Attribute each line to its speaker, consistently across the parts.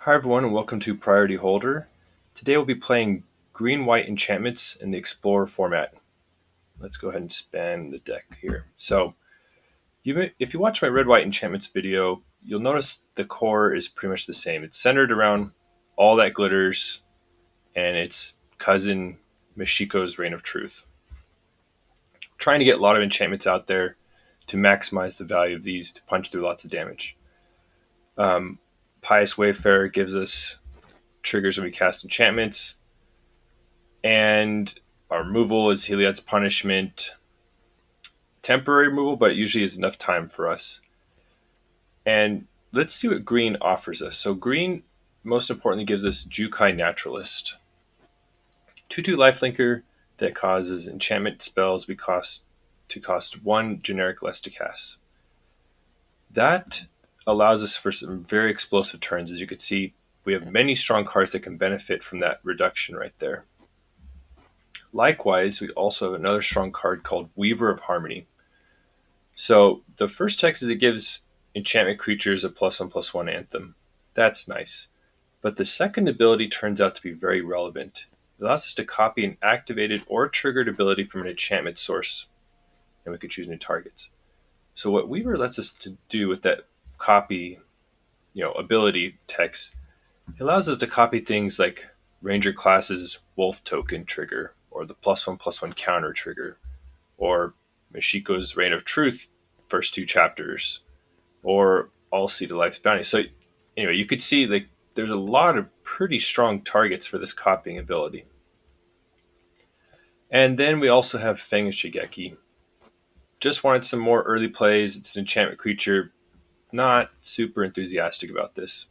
Speaker 1: Hi everyone and welcome to Priority Holder. Today we'll be playing green-white enchantments in the Explorer format. Let's go ahead and span the deck here. So, if you watch my red-white enchantments video, you'll notice the core is pretty much the same. It's centered around all that glitters and its cousin Michiko's Reign of Truth. Trying to get a lot of enchantments out there to maximize the value of these to punch through lots of damage. Pious Wayfarer gives us triggers when we cast enchantments, and our removal is Heliod's Punishment. Temporary removal, but it usually is enough time for us. And let's see what green offers us. So green, most importantly, gives us Jukai Naturalist. 2/2 lifelinker that causes enchantment spells we cost 1 generic less to cast. That allows us for some very explosive turns. As you can see, we have many strong cards that can benefit from that reduction right there. Likewise, we also have another strong card called Weaver of Harmony. So the first text is it gives enchantment creatures a +1/+1 anthem. That's nice. But the second ability turns out to be very relevant. It allows us to copy an activated or triggered ability from an enchantment source, and we could choose new targets. So what Weaver lets us to do with that copy, ability text, it allows us to copy things like Ranger class's Wolf token trigger, or the +1/+1 counter trigger, or Michiko's Reign of Truth first 2 chapters, or Alseid of Life's Bounty. So anyway, you could see there's a lot of pretty strong targets for this copying ability. And then we also have Fang of Shigeki. Just wanted some more early plays. It's an enchantment creature. Not super enthusiastic about this.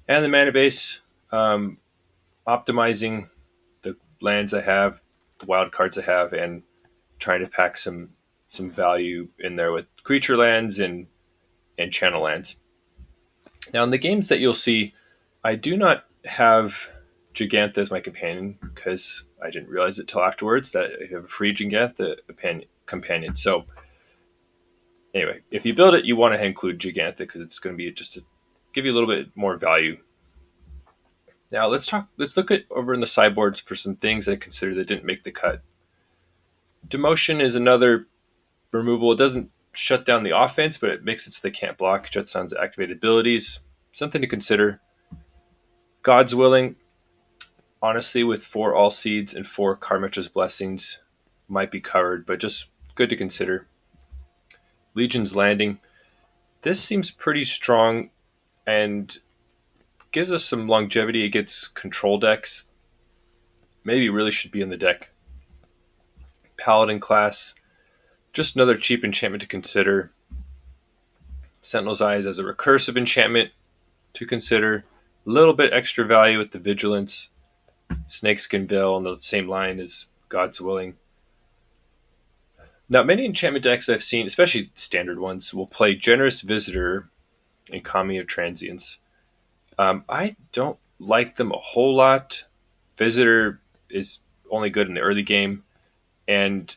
Speaker 1: And the mana base, optimizing the lands I have, the wild cards I have, and trying to pack some value in there with creature lands and channel lands. Now, in the games that you'll see, I do not have Jegantha as my companion because I didn't realize it till afterwards that I have a free Jegantha companion. So anyway, if you build it, you want to include Jegantha because it's going to be just to give you a little bit more value. Now let's look at over in the sideboards for some things I consider that didn't make the cut. Demotion is another removal. It doesn't shut down the offense, but it makes it so they can't block. It shuts down activated abilities. Something to consider. God's Willing, honestly, with 4 Alseids and 4 Karametra's Blessings, might be covered, but just good to consider. Legion's Landing. This seems pretty strong and gives us some longevity against control decks. Maybe really should be in the deck. Paladin class. Just another cheap enchantment to consider. Sentinel's Eyes as a recursive enchantment to consider. A little bit extra value with the Vigilance. Snakeskin Veil on the same line as God's Willing. Now, many enchantment decks I've seen, especially standard ones, will play Generous Visitor and Kami of Transience. I don't like them a whole lot. Visitor is only good in the early game, and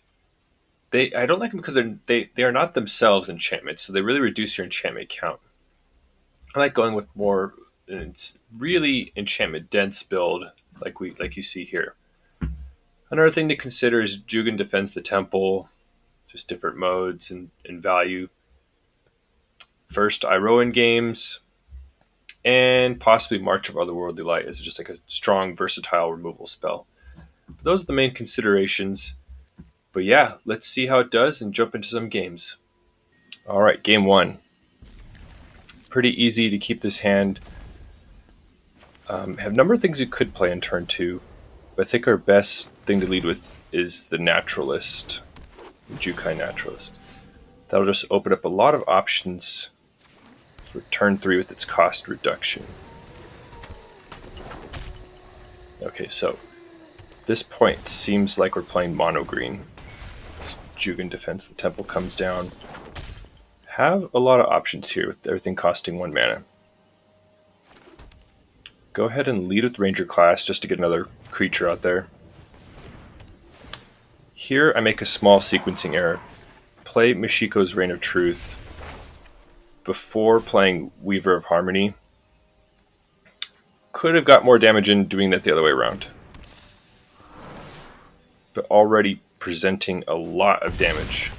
Speaker 1: I don't like them because they are not themselves enchantments, so they really reduce your enchantment count. I like going with more really enchantment dense build like you see here. Another thing to consider is Jugan Defends the Temple, just different modes and value. First Iroan games, and possibly March of Otherworldly Light is just like a strong, versatile removal spell. Those are the main considerations. But yeah, let's see how it does and jump into some games. All right, game 1. Pretty easy to keep this hand. Have a number of things you could play in turn 2. But I think our best thing to lead with is the Naturalist, the Jukai Naturalist. That'll just open up a lot of options for turn 3 with its cost reduction. Okay, so this point seems like we're playing mono green. Jugan Defense the Temple comes down. Have a lot of options here with everything costing 1 mana. Go ahead and lead with Ranger class just to get another creature out there. Here I make a small sequencing error. Play Michiko's Reign of Truth before playing Weaver of Harmony. Could have got more damage in doing that the other way around. But already presenting a lot of damage.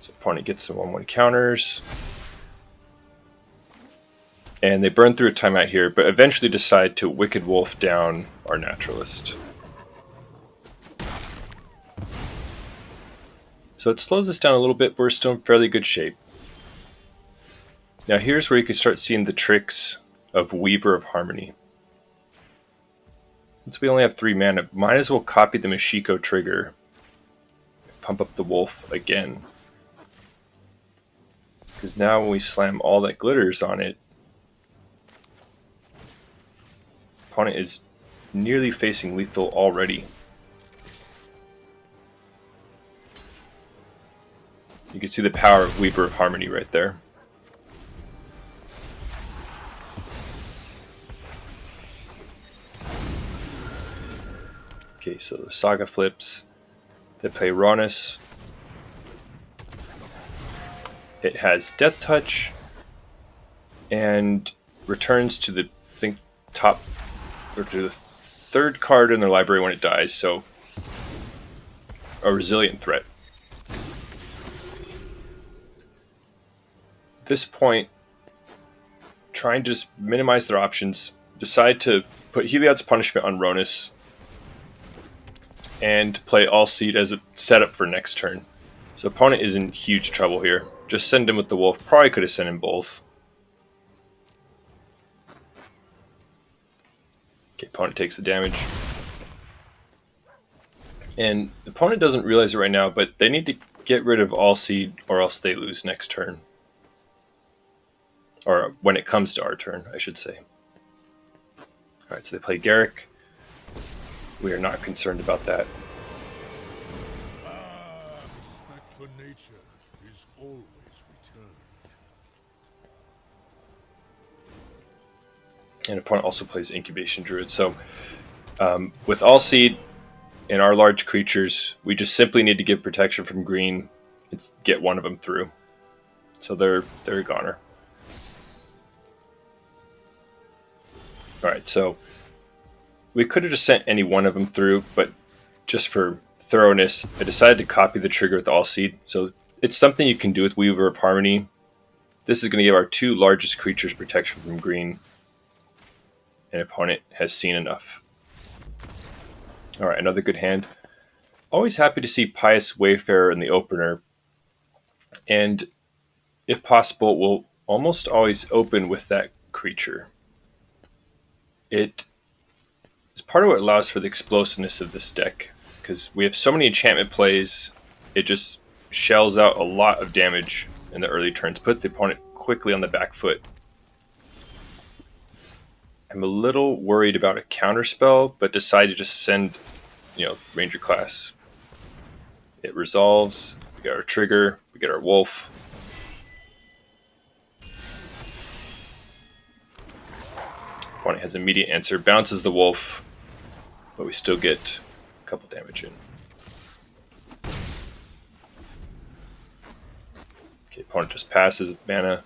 Speaker 1: So opponent gets some 1/1 counters. And they burn through a timeout here, but eventually decide to Wicked Wolf down our Naturalist. So it slows us down a little bit, but we're still in fairly good shape. Now here's where you can start seeing the tricks of Weaver of Harmony. Since we only have 3 mana, might as well copy the Michiko trigger. Pump up the wolf again. Because now when we slam all that glitters on it, opponent is nearly facing lethal already. You can see the power of Weaver of Harmony right there. Okay, so the Saga flips. They play Rawness. It has Death Touch and returns to the, I think, top or to the 3rd card in their library when it dies, so a resilient threat. At this point, try and just minimize their options. Decide to put Heliod's Punishment on Ronus and play Alseid as a setup for next turn. So opponent is in huge trouble here. Just send him with the wolf. Probably could have sent him both. Okay, opponent takes the damage. And the opponent doesn't realize it right now, but they need to get rid of Alseid or else they lose next turn. Or when it comes to our turn, I should say. Alright, so they play Garrick. We are not concerned about that.
Speaker 2: Respect for nature is always returned.
Speaker 1: And opponent also plays Incubation Druid. So with Alseid and our large creatures, we just simply need to give protection from green and get one of them through. So they're a goner. Alright, so we could have just sent any one of them through, but just for thoroughness, I decided to copy the trigger with Alseid. So it's something you can do with Weaver of Harmony. This is going to give our 2 largest creatures protection from green. And opponent has seen enough. Alright, another good hand. Always happy to see Pious Wayfarer in the opener. And if possible, we'll almost always open with that creature. It is part of what allows for the explosiveness of this deck, because we have so many enchantment plays, it just shells out a lot of damage in the early turns, puts the opponent quickly on the back foot. I'm a little worried about a counterspell, but decide to just send, Ranger class. It resolves, we get our trigger, we get our wolf. Opponent has immediate answer, bounces the wolf, but we still get a couple damage in. Okay, opponent just passes with mana.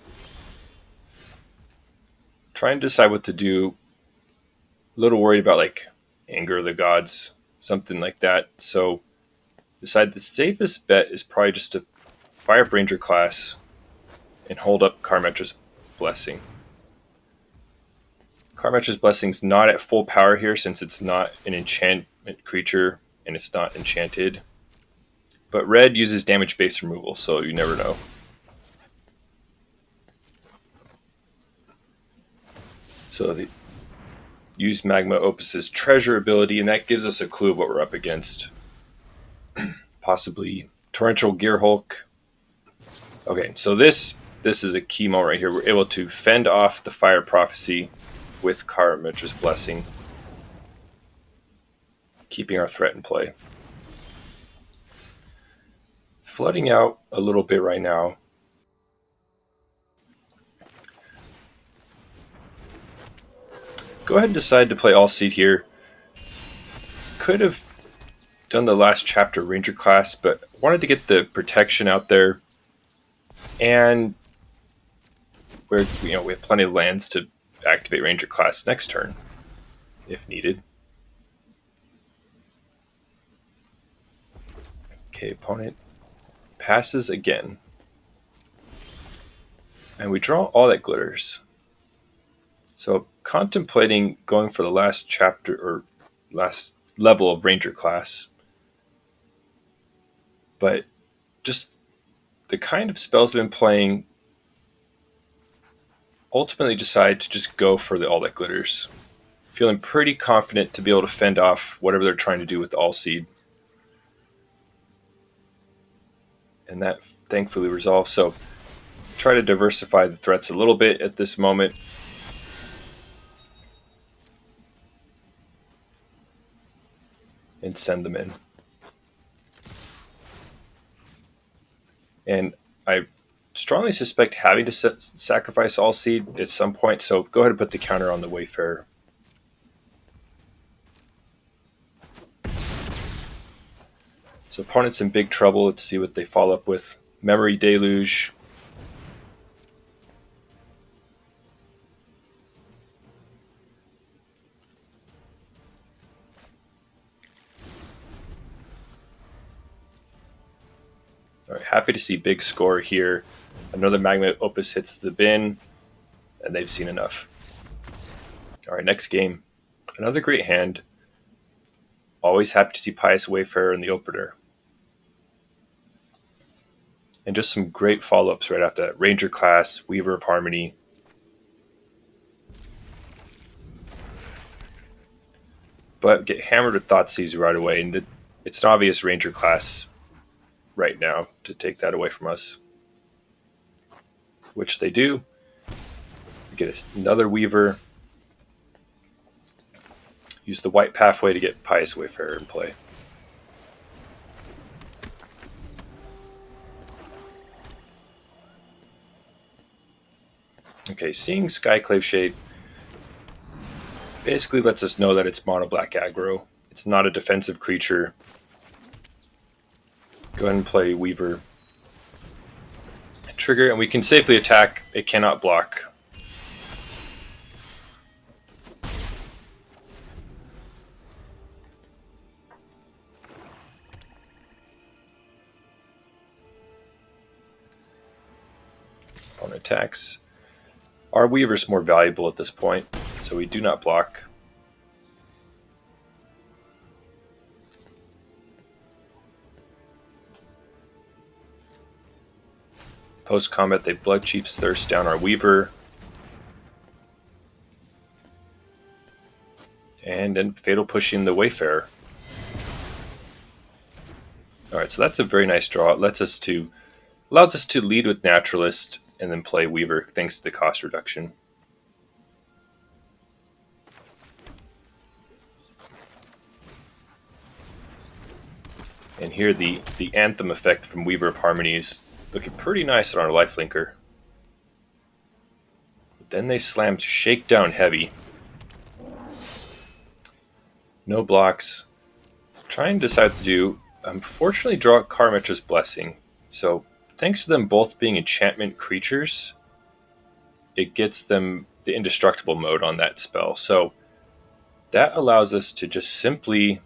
Speaker 1: Try and decide what to do. A little worried about Anger of the Gods, something like that. So decide the safest bet is probably just to fire up Ranger class and hold up Karametra's Blessing. Karametra's Blessing's not at full power here since it's not an enchantment creature and it's not enchanted. But red uses damage-based removal, so you never know. So they use Magma Opus's Treasure ability, and that gives us a clue of what we're up against. Possibly Torrential Gearhulk. Okay, so this is a key moment right here. We're able to fend off the Fire Prophecy with Karametra's Blessing, keeping our threat in play. Flooding out a little bit right now. Go ahead and decide to play Alseid here. Could have done the last chapter Ranger class, but wanted to get the protection out there. And we have plenty of lands to activate Ranger class next turn if needed. Okay, opponent passes again. And we draw all that glitters. So contemplating going for the last chapter or last level of Ranger class. But just the kind of spells I've been playing, ultimately decide to just go for all that glitters. Feeling pretty confident to be able to fend off whatever they're trying to do with the Alseid. And that thankfully resolves. So try to diversify the threats a little bit at this moment. And send them in. And I strongly suspect having to sacrifice Alseid at some point, so go ahead and put the counter on the Wayfarer. So opponent's in big trouble. Let's see what they follow up with. Memory Deluge. All right, happy to see big score here. Another Magma Opus hits the bin, and they've seen enough. All right, next game. Another great hand. Always happy to see Pious Wayfarer in the opener. And just some great follow-ups right after that. Ranger class, Weaver of Harmony. But get hammered with Thoughtseize right away, and it's an obvious Ranger class right now to take that away from us. Which they do. We get another Weaver. Use the white pathway to get Pious Wayfarer in play. Okay, seeing Skyclave Shade basically lets us know that it's mono black aggro. It's not a defensive creature. Go ahead and play Weaver. Trigger, and we can safely attack. It cannot block. Opponent attacks. Our Weaver's more valuable at this point, so we do not block. Post-combat, they Blood Chief's Thirst down our Weaver. And then Fatal Pushing the Wayfarer. Alright, so that's a very nice draw. It allows us to lead with Naturalist and then play Weaver thanks to the cost reduction. And here the Anthem effect from Weaver of Harmony is looking pretty nice on our lifelinker. But then they slammed Shakedown heavy. No blocks. Trying to decide what to do. Unfortunately, draw Karametra's Blessing. So thanks to them both being enchantment creatures, it gets them the indestructible mode on that spell. So that allows us to just simply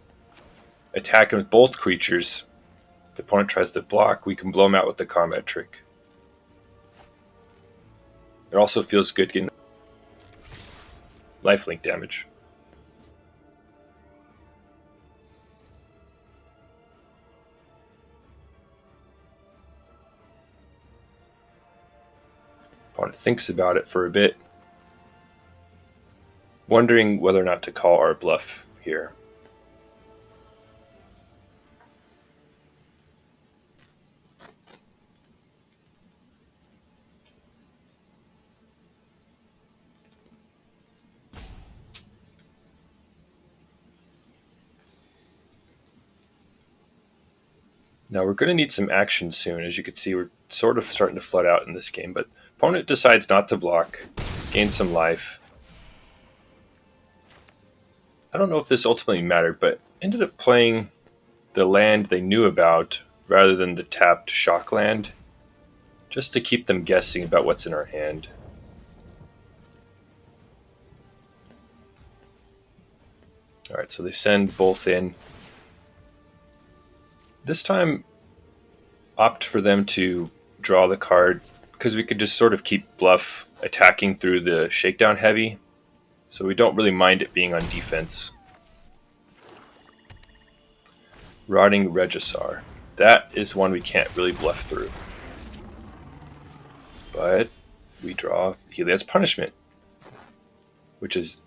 Speaker 1: attack him with both creatures. If the opponent tries to block, we can blow him out with the combat trick. It also feels good getting lifelink damage. Opponent thinks about it for a bit, wondering whether or not to call our bluff here. Now we're going to need some action soon. As you can see, we're sort of starting to flood out in this game, but opponent decides not to block, gain some life. I don't know if this ultimately mattered, but ended up playing the land they knew about rather than the tapped shock land, just to keep them guessing about what's in our hand. Alright, so they send both in. This time, opt for them to draw the card, because we could just sort of keep bluff attacking through the Shakedown Heavy, so we don't really mind it being on defense. Rotting Regisar. That is one we can't really bluff through. But we draw Heliod's Punishment, which is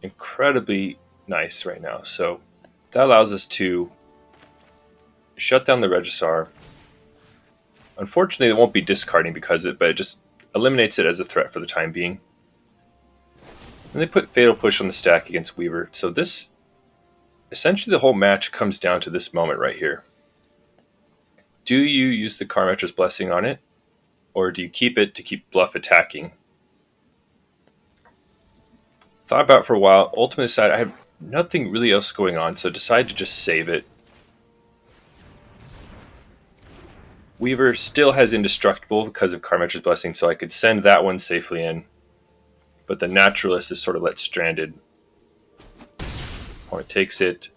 Speaker 1: incredibly nice right now. So that allows us to shut down the Regisar. Unfortunately, it won't be discarding because of it, but it just eliminates it as a threat for the time being. And they put Fatal Push on the stack against Weaver. So this, essentially the whole match comes down to this moment right here. Do you use the Karametra's Blessing on it, or do you keep it to keep bluff attacking? Thought about it for a while, ultimately decided I have nothing really else going on, so decided to just save it. Weaver still has Indestructible because of Karametra's Blessing, so I could send that one safely in. But the Naturalist is sort of let stranded. Opponent takes it.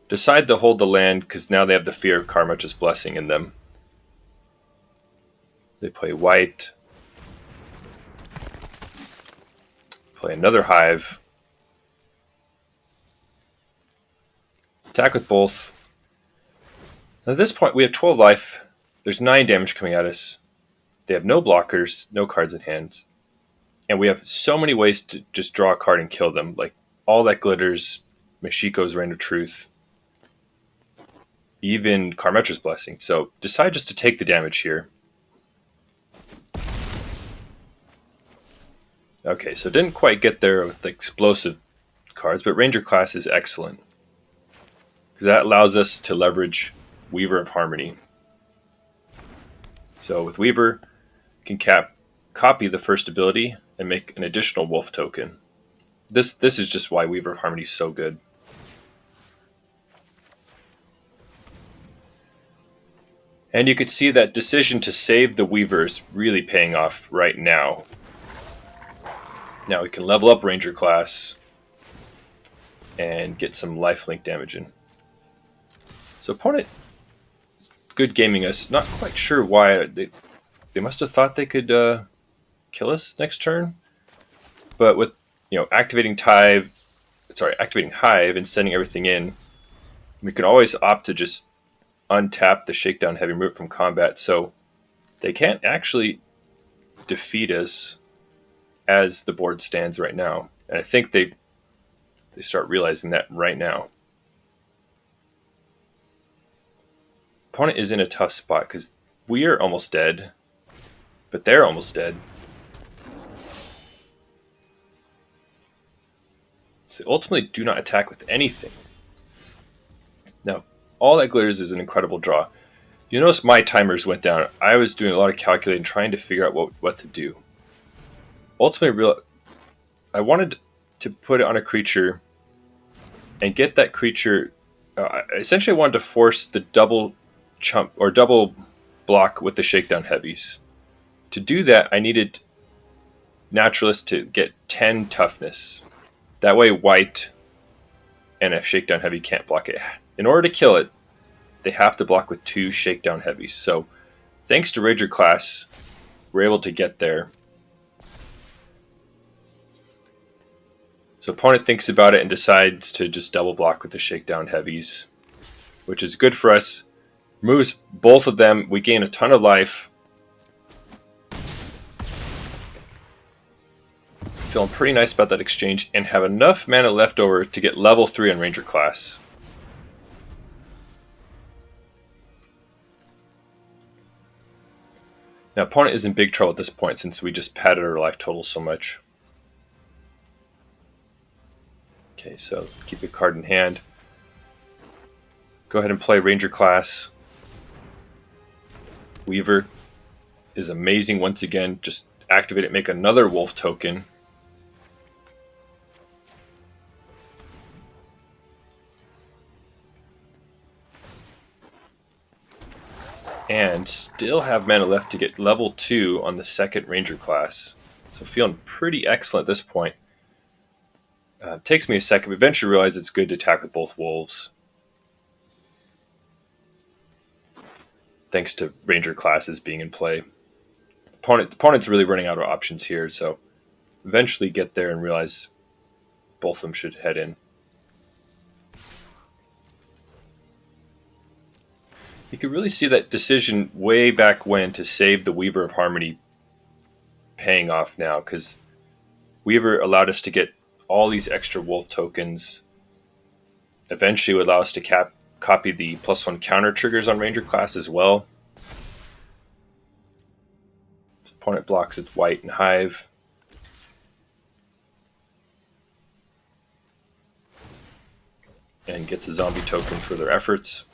Speaker 1: Decide to hold the land because now they have the fear of Karametra's Blessing in them. They play white. Play another Hive. Attack with both. At this point, we have 12 life. There's 9 damage coming at us. They have no blockers, no cards in hand. And we have so many ways to just draw a card and kill them. Like All That Glitters, Michiko's Reign of Truth, even Karametra's Blessing. So decide just to take the damage here. Okay, so didn't quite get there with the explosive cards, but Ranger class is excellent. Because that allows us to leverage Weaver of Harmony. So with Weaver, you can copy the first ability and make an additional wolf token. This is just why Weaver of Harmony is so good. And you could see that decision to save the Weaver is really paying off right now. Now we can level up Ranger class and get some lifelink damage in. So opponent, good gaming us. Not quite sure why. They must have thought they could kill us next turn. But with activating Hive and sending everything in, we can always opt to just untap the Shakedown Heavy Root from combat. So they can't actually defeat us as the board stands right now. And I think they start realizing that right now. Opponent is in a tough spot because we are almost dead, but they're almost dead. So they ultimately do not attack with anything. Now, All That Glitters is an incredible draw. You notice my timers went down. I was doing a lot of calculating, trying to figure out what to do. Ultimately, I wanted to put it on a creature and get that creature. Essentially, I wanted to force the double chump or double block with the Shakedown Heavies. To do that, I needed Naturalist to get 10 toughness. That way, white and a Shakedown Heavy can't block it. In order to kill it, they have to block with 2 Shakedown Heavies. So, thanks to Ranger class, we're able to get there. So opponent thinks about it and decides to just double block with the Shakedown Heavies, which is good for us. Removes both of them. We gain a ton of life. Feeling pretty nice about that exchange and have enough mana left over to get level 3 on Ranger class. Now opponent is in big trouble at this point since we just padded our life total so much. Okay, so keep a card in hand. Go ahead and play Ranger class. Weaver is amazing once again. Just activate it, make another wolf token. And still have mana left to get level 2 on the second Ranger class. So feeling pretty excellent at this point. Takes me a second, but eventually realize it's good to attack with both wolves. Thanks to ranger classes being in play. Opponent's really running out of options here, so eventually get there and realize both of them should head in. You could really see that decision way back when to save the Weaver of Harmony paying off now, because Weaver allowed us to get all these extra wolf tokens. Eventually would allow us to copy the +1 counter triggers on Ranger class as well. So opponent blocks with White and Hive. And gets a zombie token for their efforts.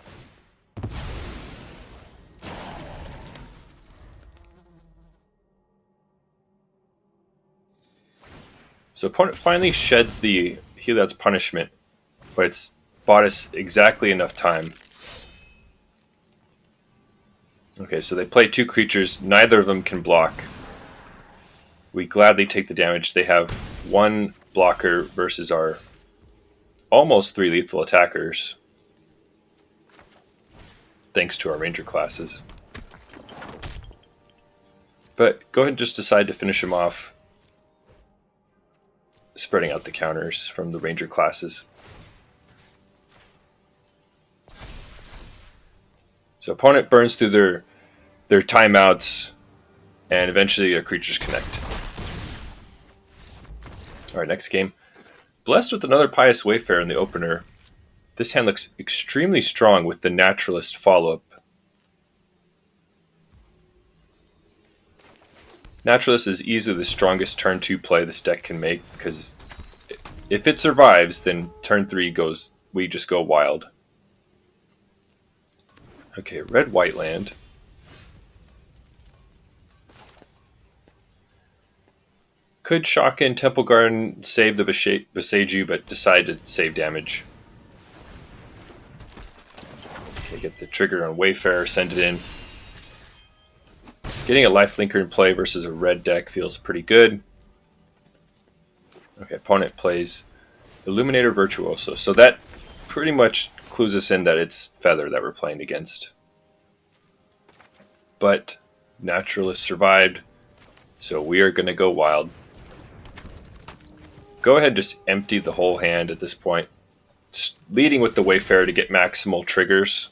Speaker 1: So opponent finally sheds the Heliod's punishment, but it's bought us exactly enough time. Okay, so they play 2 creatures, neither of them can block. We gladly take the damage. They have 1 blocker versus our almost 3 lethal attackers, thanks to our ranger classes. But go ahead and just decide to finish him off, spreading out the counters from the ranger classes. So opponent burns through their timeouts, and eventually our creatures connect. Alright, next game. Blessed with another Pious Wayfarer in the opener. This hand looks extremely strong with the Naturalist follow-up. Naturalist is easily the strongest turn 2 play this deck can make, because if it survives, then turn 3 we just go wild. Okay, red-white land. Could Shaka and Temple Garden save the Boseiju, but decide to save damage. Okay, get the trigger on Wayfarer, send it in. Getting a lifelinker in play versus a red deck feels pretty good. Okay, opponent plays Illuminator Virtuoso. So that pretty much clues us in that it's Feather that we're playing against. But Naturalist survived, so we are going to go wild. Go ahead and just empty the whole hand at this point. Just leading with the Wayfarer to get maximal triggers.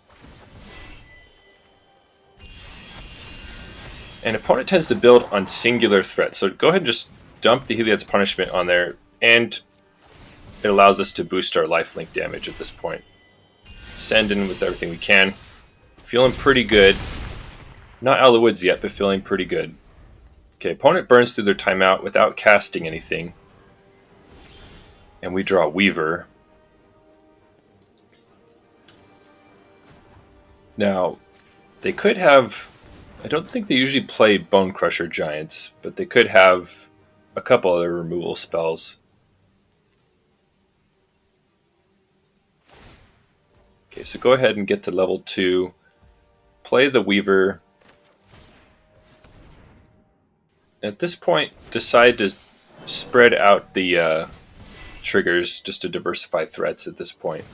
Speaker 1: And opponent tends to build on singular threats. So go ahead and just dump the Heliod's Punishment on there, and it allows us to boost our lifelink damage at this point. Send in with everything we can. Feeling pretty good. Not out of the woods yet, but feeling pretty good. Okay, opponent burns through their timeout without casting anything. And we draw Weaver. Now, they could have... I don't think they usually play Bone Crusher Giants, but they could have a couple other removal spells. Okay, so go ahead and get to level 2. Play the Weaver. At this point, decide to spread out the triggers just to diversify threats at this point.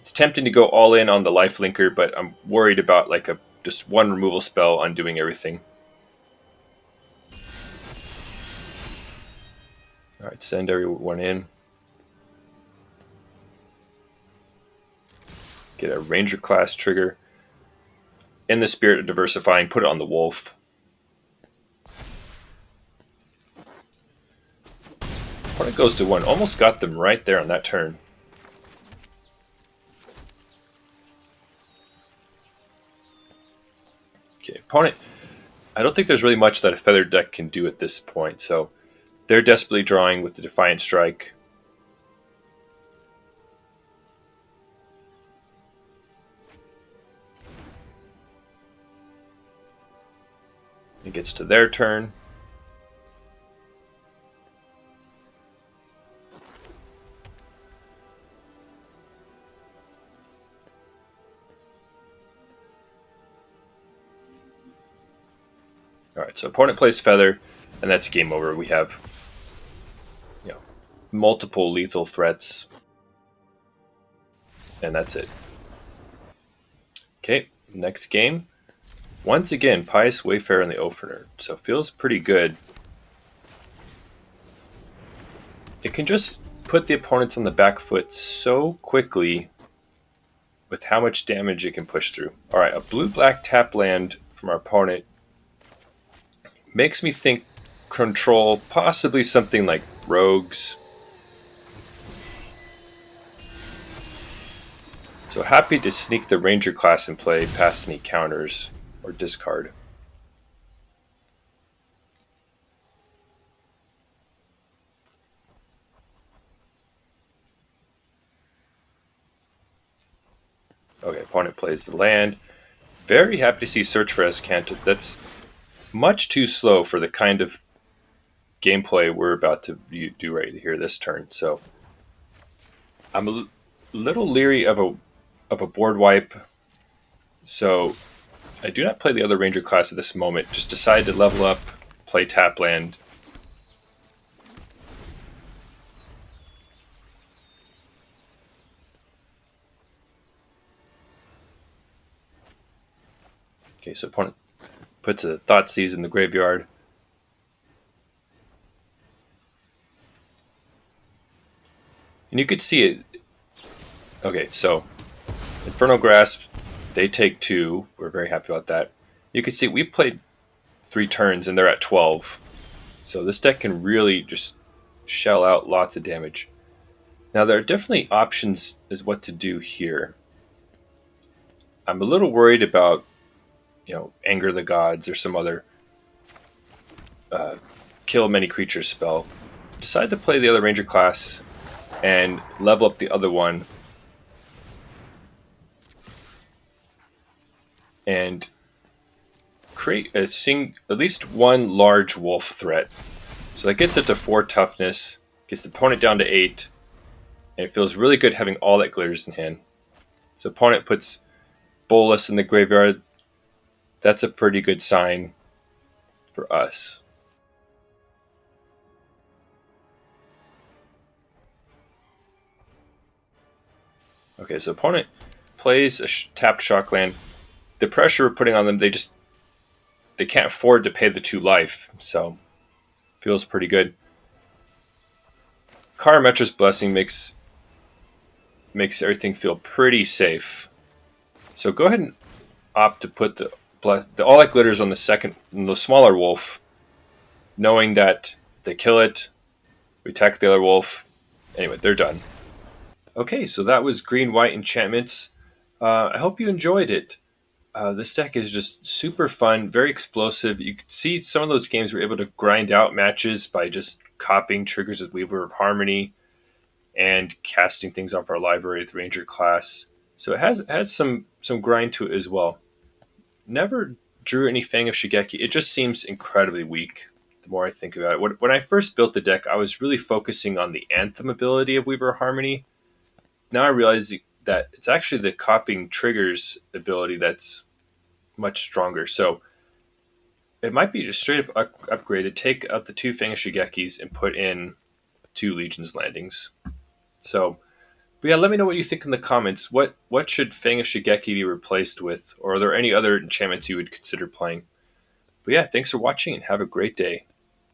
Speaker 1: It's tempting to go all in on the lifelinker, but I'm worried about like just one removal spell undoing everything. Alright, send everyone in. Get a Ranger class trigger. In the spirit of diversifying, put it on the Wolf. Opponent goes to 1. Almost got them right there on that turn. Okay, opponent. I don't think there's really much that a feathered deck can do at this point, so they're desperately drawing with the Defiant Strike. It gets to their turn. Alright, so opponent plays Feather, and that's game over. We have, multiple lethal threats, and that's it. Okay, next game. Once again, Pious Wayfarer and the Opener, so feels pretty good. It can just put the opponents on the back foot so quickly with how much damage it can push through. Alright, a blue-black tap land from our opponent makes me think control, possibly something like rogues. So happy to sneak the ranger class in play past any counters or discard. Okay, opponent plays the land. Very happy to see Search for Escanta. That's much too slow for the kind of gameplay we're about to do right here this turn. So I'm a little leery of a board wipe. So I do not play the other ranger class at this moment. Just decide to level up, play tap land. Okay, so opponent puts a Thoughtseize in the graveyard. And you could see it. Okay, so Infernal Grasp, they take 2. We're very happy about that. You can see we played 3 turns and they're at 12. So this deck can really just shell out lots of damage. Now there are definitely options as what to do here. I'm a little worried about, Anger the Gods or some other kill many creatures spell. Decide to play the other ranger class and level up the other one. And create at least one large wolf threat. So that gets it to 4 toughness, gets the opponent down to 8, and it feels really good having all that glitters in hand. So opponent puts Bolus in the graveyard. That's a pretty good sign for us. Okay, so opponent plays a tapped Shockland. The pressure we're putting on them, they can't afford to pay the 2 life, so feels pretty good. Karametra's Blessing makes everything feel pretty safe. So go ahead and opt to put the all that glitters on the smaller wolf, knowing that if they kill it, we attack the other wolf. Anyway, they're done. Okay, so that was Green-White Enchantments. I hope you enjoyed it. This deck is just super fun, very explosive. You can see some of those games we're able to grind out matches by just copying triggers with Weaver of Harmony and casting things off our library with Ranger class. So it has some grind to it as well. Never drew any Fang of Shigeki. It just seems incredibly weak the more I think about it. When I first built the deck, I was really focusing on the Anthem ability of Weaver of Harmony. Now I realize that it's actually the copying triggers ability that's much stronger. So it might be just straight up upgraded, take out the 2 Fang of Shigekis and put in 2 Legion's Landings. So, but yeah, let me know what you think in the comments. What should Fang of Shigeki be replaced with? Or are there any other enchantments you would consider playing? But yeah, thanks for watching and have a great day.